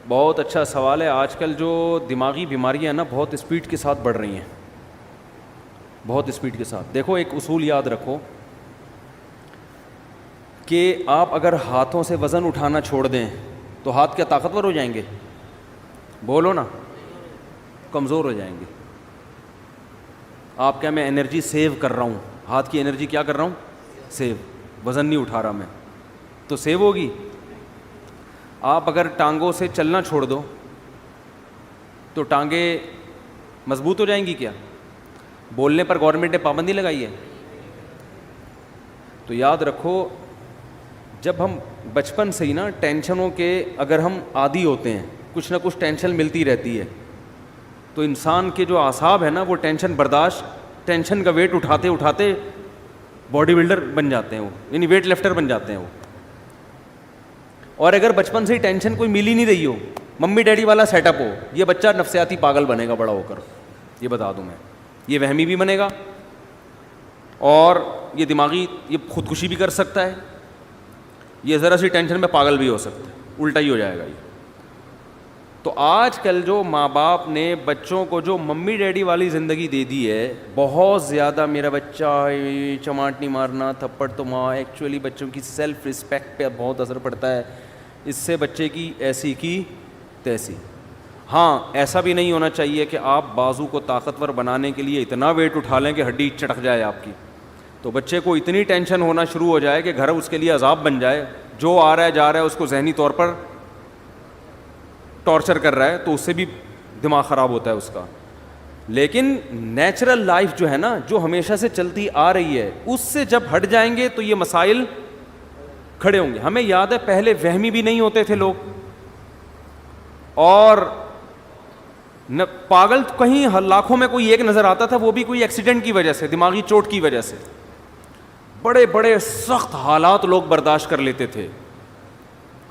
بہت اچھا سوال ہے. آج کل جو دماغی بیماریاں ہیں نا بہت اسپیڈ کے ساتھ بڑھ رہی ہیں, بہت اسپیڈ کے ساتھ. دیکھو ایک اصول یاد رکھو کہ آپ اگر ہاتھوں سے وزن اٹھانا چھوڑ دیں تو ہاتھ کیا طاقتور ہو جائیں گے؟ بولو نا, کمزور ہو جائیں گے. آپ کیا میں انرجی سیو کر رہا ہوں, ہاتھ کی انرجی کیا کر رہا ہوں؟ سیو. وزن نہیں اٹھا رہا میں تو سیو ہوگی. آپ اگر ٹانگوں سے چلنا چھوڑ دو تو ٹانگیں مضبوط ہو جائیں گی کیا؟ بولنے پر گورنمنٹ نے پابندی لگائی ہے. تو یاد رکھو جب ہم بچپن سے ہی نا ٹینشنوں کے اگر ہم عادی ہوتے ہیں, کچھ نہ کچھ ٹینشن ملتی رہتی ہے, تو انسان کے جو اعصاب ہے نا وہ ٹینشن برداشت, ٹینشن کا ویٹ اٹھاتے اٹھاتے باڈی بلڈر بن جاتے ہیں وہ, یعنی ویٹ لفٹر بن جاتے ہیں وہ. اور اگر بچپن سے ہی ٹینشن کوئی مل ہی نہیں رہی ہو, ممی ڈیڈی والا سیٹ اپ ہو, یہ بچہ نفسیاتی پاگل بنے گا بڑا ہو کر, یہ بتا دوں میں. یہ وہمی بھی بنے گا اور یہ دماغی یہ خودکشی بھی کر سکتا ہے, یہ ذرا سی ٹینشن میں پاگل بھی ہو سکتا ہے, الٹا ہی ہو جائے گا یہ. تو آج کل جو ماں باپ نے بچوں کو جو ممی ڈیڈی والی زندگی دے دی ہے, بہت زیادہ میرا بچہ چماٹ نہیں مارنا, تھپڑ تو ماں, ایکچولی بچوں کی سیلف رسپیکٹ پہ بہت اثر پڑتا ہے. اس سے بچے کی ایسی کی تیسی. ہاں ایسا بھی نہیں ہونا چاہیے کہ آپ بازو کو طاقتور بنانے کے لیے اتنا ویٹ اٹھا لیں کہ ہڈی چٹک جائے آپ کی, تو بچے کو اتنی ٹینشن ہونا شروع ہو جائے کہ گھر اس کے لیے عذاب بن جائے. جو آ رہا ہے جا رہا ہے اس کو ذہنی طور پر ٹارچر کر رہا ہے, تو اس سے بھی دماغ خراب ہوتا ہے اس کا. لیکن نیچرل لائف جو ہے نا, جو ہمیشہ سے چلتی آ رہی ہے, اس سے جب ہٹ جائیں گے تو یہ مسائل کھڑے ہوں گے. ہمیں یاد ہے پہلے وہمی بھی نہیں ہوتے تھے لوگ, اور پاگل کہیں لاکھوں میں کوئی ایک نظر آتا تھا, وہ بھی کوئی ایکسیڈنٹ کی وجہ سے, دماغی چوٹ کی وجہ سے. بڑے بڑے سخت حالات لوگ برداشت کر لیتے تھے.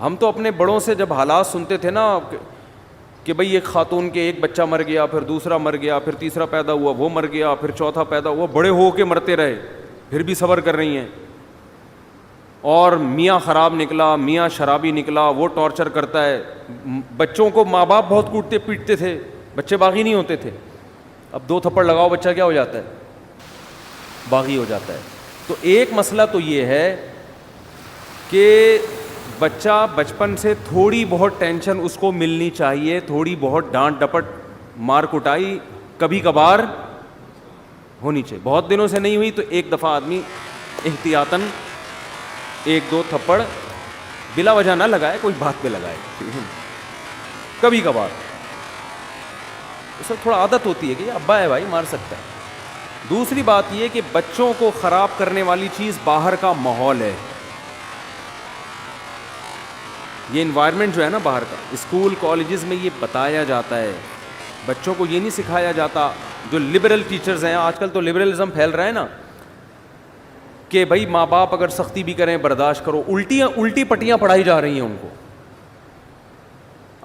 ہم تو اپنے بڑوں سے جب حالات سنتے تھے نا کہ بھئی ایک خاتون کے ایک بچہ مر گیا, پھر دوسرا مر گیا, پھر تیسرا پیدا ہوا وہ مر گیا, پھر چوتھا پیدا ہوا, بڑے ہو کے مرتے رہے, پھر بھی صبر کر رہی ہیں. اور میاں خراب نکلا, میاں شرابی نکلا, وہ ٹارچر کرتا ہے. بچوں کو ماں باپ بہت کوٹتے پیٹتے تھے, بچے باغی نہیں ہوتے تھے. اب 2 تھپڑ لگاؤ بچہ کیا ہو جاتا ہے؟ باغی ہو جاتا ہے. تو ایک مسئلہ تو یہ ہے کہ بچہ بچپن سے تھوڑی بہت ٹینشن اس کو ملنی چاہیے, تھوڑی بہت ڈانٹ ڈپٹ مار کٹائی کبھی کبھار ہونی چاہیے. بہت دنوں سے نہیں ہوئی تو ایک دفعہ آدمی احتیاطاً 1-2 تھپڑ بلا وجہ نہ لگائے, کوئی بات پہ لگائے کبھی کبھار. اس میں تھوڑا عادت ہوتی ہے کہ ابا ہے بھائی مار سکتا ہے. دوسری بات یہ کہ بچوں کو خراب کرنے والی چیز باہر کا ماحول ہے. یہ انوائرمنٹ جو ہے نا باہر کا, اسکول کالجز میں یہ بتایا جاتا ہے, بچوں کو یہ نہیں سکھایا جاتا. جو لبرل ٹیچرز ہیں, آج کل تو لبرلزم پھیل رہا ہے نا, کہ بھائی ماں باپ اگر سختی بھی کریں برداشت کرو. الٹی پٹیاں پڑھائی جا رہی ہیں ان کو.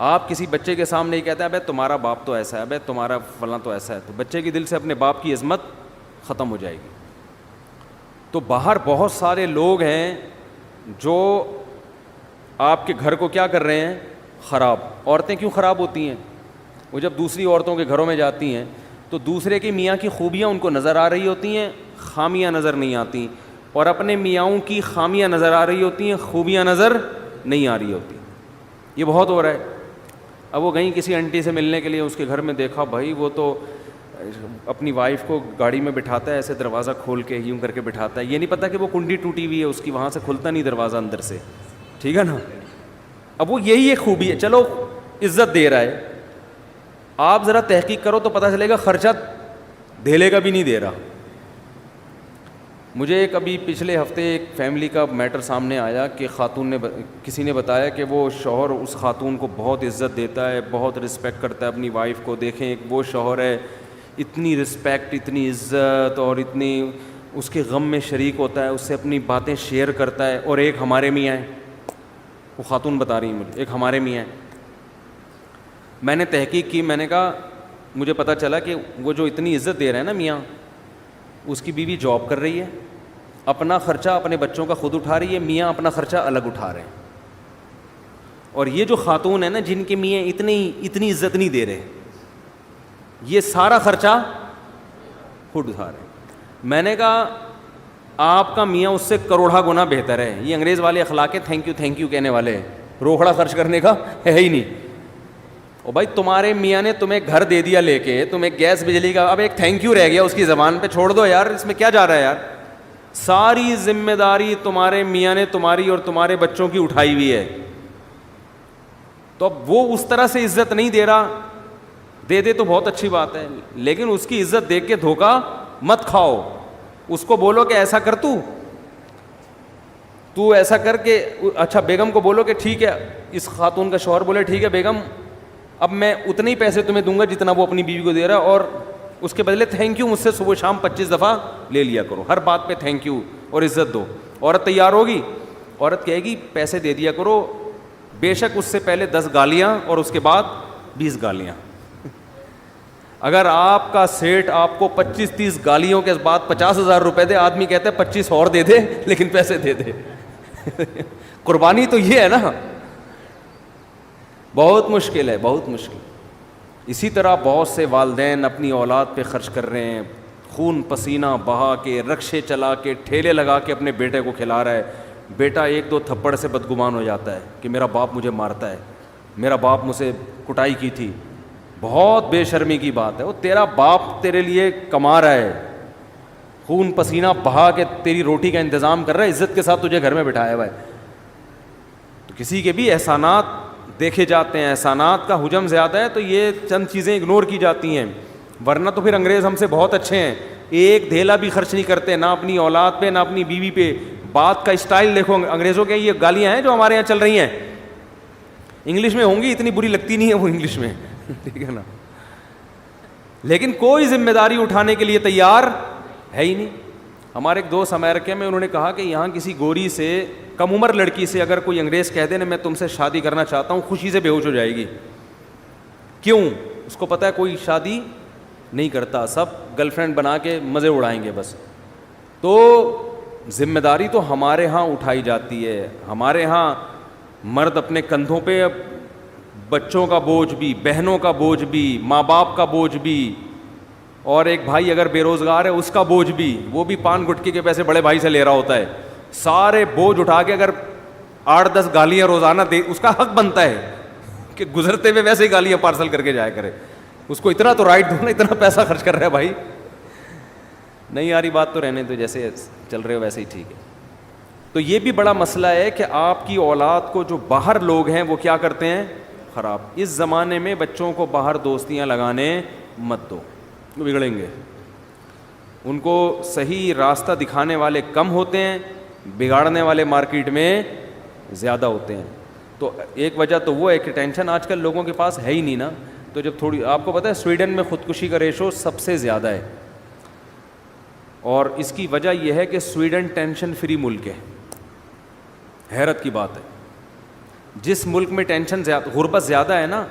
آپ کسی بچے کے سامنے ہی کہتے ہیں بھائی تمہارا باپ تو ایسا ہے, بھائی تمہارا فلاں تو ایسا ہے, تو بچے کی دل سے اپنے باپ کی عظمت ختم ہو جائے گی. تو باہر بہت سارے لوگ ہیں جو آپ کے گھر کو کیا کر رہے ہیں؟ خراب. عورتیں کیوں خراب ہوتی ہیں؟ وہ جب دوسری عورتوں کے گھروں میں جاتی ہیں تو دوسرے کے میاں کی خوبیاں ان کو نظر آ رہی ہوتی ہیں, خامیاں نظر نہیں آتی, اور اپنے میاؤں کی خامیاں نظر آ رہی ہوتی ہیں, خوبیاں نظر نہیں آ رہی ہوتی. یہ بہت ہو رہا ہے. اب وہ گئیں کسی انٹی سے ملنے کے لیے, اس کے گھر میں دیکھا بھائی وہ تو اپنی وائف کو گاڑی میں بٹھاتا ہے, ایسے دروازہ کھول کے یوں کر کے بٹھاتا ہے. یہ نہیں پتا کہ وہ کنڈی ٹوٹی ہوئی ہے اس کی, وہاں سے کھلتا نہیں دروازہ اندر سے, ٹھیک ہے نا. اب وہ یہی ایک خوبی ہے, چلو عزت دے رہا ہے. آپ ذرا تحقیق کرو تو پتہ چلے گا خرچہ دھیلے کا بھی نہیں دے رہا. مجھے ایک ابھی پچھلے ہفتے ایک فیملی کا میٹر سامنے آیا کہ خاتون نے کسی نے بتایا کہ وہ شوہر اس خاتون کو بہت عزت دیتا ہے, بہت رسپیکٹ کرتا ہے اپنی وائف کو. دیکھیں ایک وہ شوہر ہے, اتنی رسپیکٹ, اتنی عزت, اور اتنی اس کے غم میں شریک ہوتا ہے, اس سے اپنی باتیں شیئر کرتا ہے. اور ایک ہمارے میاں ہیں, وہ خاتون بتا رہی ہیں مجھے, ایک ہمارے میاں ہیں. میں نے تحقیق کی, میں نے کہا مجھے پتہ چلا کہ وہ جو اتنی عزت دے رہے ہیں نا میاں, اس کی بیوی جاب کر رہی ہے, اپنا خرچہ اپنے بچوں کا خود اٹھا رہی ہے, میاں اپنا خرچہ الگ اٹھا رہے ہیں. اور یہ جو خاتون ہے نا جن کے میاں اتنی عزت نہیں دے رہے, یہ سارا خرچہ خود اٹھا رہے. میں نے کہا آپ کا میاں اس سے کروڑا گنا بہتر ہے. یہ انگریز والے اخلاق ہے تھینک یو کہنے والے, روکڑا خرچ کرنے کا ہے ہی نہیں. او بھائی تمہارے میاں نے تمہیں گھر دے دیا لے کے, تمہیں گیس بجلی کا, اب ایک تھینک یو رہ گیا اس کی زبان پہ, چھوڑ دو یار, اس میں کیا جا رہا ہے یار. ساری ذمہ داری تمہارے میاں نے تمہاری اور تمہارے بچوں کی اٹھائی ہوئی ہے. تو اب وہ اس طرح سے عزت نہیں دے رہا, دے تو بہت اچھی بات ہے, لیکن اس کی عزت دیکھ کے دھوکا مت کھاؤ. اس کو بولو کہ ایسا کر, تو ایسا کر کے, اچھا بیگم کو بولو کہ ٹھیک ہے, اس خاتون کا شوہر بولے ٹھیک ہے بیگم اب میں اتنے ہی پیسے تمہیں دوں گا جتنا وہ اپنی بیوی کو دے رہا ہے, اور اس کے بدلے تھینک یو مجھ سے صبح شام 25 دفعہ لے لیا کرو, ہر بات پہ تھینک یو اور عزت دو. عورت تیار ہوگی, عورت کہے گی پیسے دے دیا کرو, بے شک اس سے پہلے 10 گالیاں اور اس کے بعد 20 گالیاں. اگر آپ کا سیٹ آپ کو 25-30 گالیوں کے بعد 50,000 روپے دے, آدمی کہتا ہے 25 اور دے دے لیکن پیسے دے دے. قربانی تو یہ ہے نا, بہت مشکل ہے, بہت مشکل. اسی طرح بہت سے والدین اپنی اولاد پہ خرچ کر رہے ہیں, خون پسینہ بہا کے, رکشے چلا کے, ٹھیلے لگا کے اپنے بیٹے کو کھلا رہا ہے. بیٹا 1-2 تھپڑ سے بدگمان ہو جاتا ہے کہ میرا باپ مجھے مارتا ہے, میرا باپ مجھ سے کٹائی کی تھی. بہت بے شرمی کی بات ہے, وہ تیرا باپ تیرے لیے کما رہا ہے, خون پسینہ بہا کے تیری روٹی کا انتظام کر رہا ہے, عزت کے ساتھ تجھے گھر میں بٹھایا ہوا ہے. تو کسی کے بھی احسانات دیکھے جاتے ہیں, احسانات کا حجم زیادہ ہے تو یہ چند چیزیں اگنور کی جاتی ہیں, ورنہ تو پھر انگریز ہم سے بہت اچھے ہیں, ایک دھیلا بھی خرچ نہیں کرتے, نہ اپنی اولاد پہ نہ اپنی بیوی پہ. بات کا اسٹائل دیکھو انگریزوں کے, یہ گالیاں ہیں جو ہمارے یہاں چل رہی ہیں انگلش میں ہوں گی, اتنی بری لگتی نہیں ہے وہ انگلش میں, ٹھیک ہے نا, لیکن کوئی ذمہ داری اٹھانے کے لیے تیار ہے ہی نہیں. ہمارے ایک دوست امریکہ میں, انہوں نے کہا کہ یہاں کسی گوری سے, کم عمر لڑکی سے اگر کوئی انگریز کہہ دے نا میں تم سے شادی کرنا چاہتا ہوں, خوشی سے بے ہوش ہو جائے گی. کیوں؟ اس کو پتہ ہے کوئی شادی نہیں کرتا, سب گرل فرینڈ بنا کے مزے اڑائیں گے بس. تو ذمہ داری تو ہمارے ہاں اٹھائی جاتی ہے, ہمارے ہاں مرد اپنے کندھوں پہ بچوں کا بوجھ بھی, بہنوں کا بوجھ بھی, ماں باپ کا بوجھ بھی, اور ایک بھائی اگر بے روزگار ہے اس کا بوجھ بھی, وہ بھی پان گٹکی کے پیسے بڑے بھائی سے لے رہا ہوتا ہے. سارے بوجھ اٹھا کے اگر 8-10 گالیاں روزانہ دے, اس کا حق بنتا ہے کہ گزرتے ہوئے ویسے ہی گالیاں پارسل کر کے جایا کرے. اس کو اتنا تو رائٹ دو نا, اتنا پیسہ خرچ کر رہا ہے بھائی. نہیں آ رہی بات تو رہنے دو, جیسے چل رہے ہو ویسے ہی ٹھیک ہے. تو یہ بھی بڑا مسئلہ ہے کہ آپ کی اولاد کو جو باہر لوگ ہیں وہ کیا کرتے ہیں, خراب. اس زمانے میں بچوں کو باہر دوستیاں لگانے مت دو, بگڑیں گے. ان کو صحیح راستہ دکھانے والے کم ہوتے ہیں, بگاڑنے والے مارکیٹ میں زیادہ ہوتے ہیں. تو ایک وجہ تو وہ ہے کہ ٹینشن آج کل لوگوں کے پاس ہے ہی نہیں نا. تو جب تھوڑی, آپ کو پتہ ہے سویڈن میں خودکشی کا ریشو سب سے زیادہ ہے, اور اس کی وجہ یہ ہے کہ سویڈن ٹینشن فری ملک ہے. حیرت کی بات ہے, جس ملک میں ٹینشن زیادہ, غربت زیادہ ہے نا,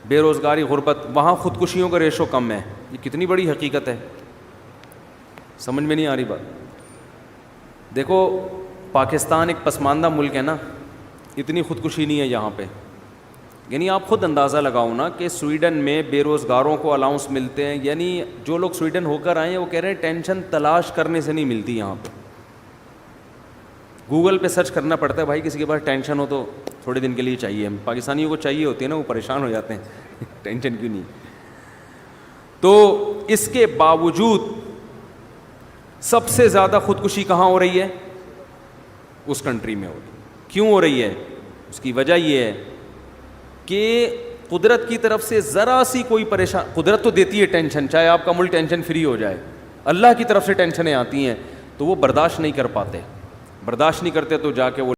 بے روزگاری, غربت, وہاں خودکشیوں کا ریشو کم ہے. یہ کتنی بڑی حقیقت ہے, سمجھ میں نہیں آ رہی بات. دیکھو پاکستان ایک پسماندہ ملک ہے نا, اتنی خودکشی نہیں ہے یہاں پہ. یعنی آپ خود اندازہ لگاؤ نا کہ سویڈن میں بے روزگاروں کو الاؤنس ملتے ہیں. یعنی جو لوگ سویڈن ہو کر آئے ہیں وہ کہہ رہے ہیں ٹینشن تلاش کرنے سے نہیں ملتی یہاں پہ. گوگل پہ سرچ کرنا پڑتا ہے بھائی, کسی کے پاس ٹینشن ہو تو تھوڑے دن کے لیے چاہیے. ہم پاکستانیوں کو چاہیے ہوتی ہے نا, وہ پریشان ہو جاتے ہیں ٹینشن کیوں نہیں. تو اس کے باوجود سب سے زیادہ خودکشی کہاں ہو رہی ہے, اس کنٹری میں ہو رہی ہے. کیوں ہو رہی ہے؟ اس کی وجہ یہ ہے کہ قدرت کی طرف سے ذرا سی کوئی پریشان, قدرت تو دیتی ہے ٹینشن, چاہے آپ کا ملک ٹینشن فری ہو جائے, اللہ کی طرف سے ٹینشنیں آتی ہیں تو وہ برداشت نہیں کر پاتے, برداشت نہیں کرتے تو جا کے وہ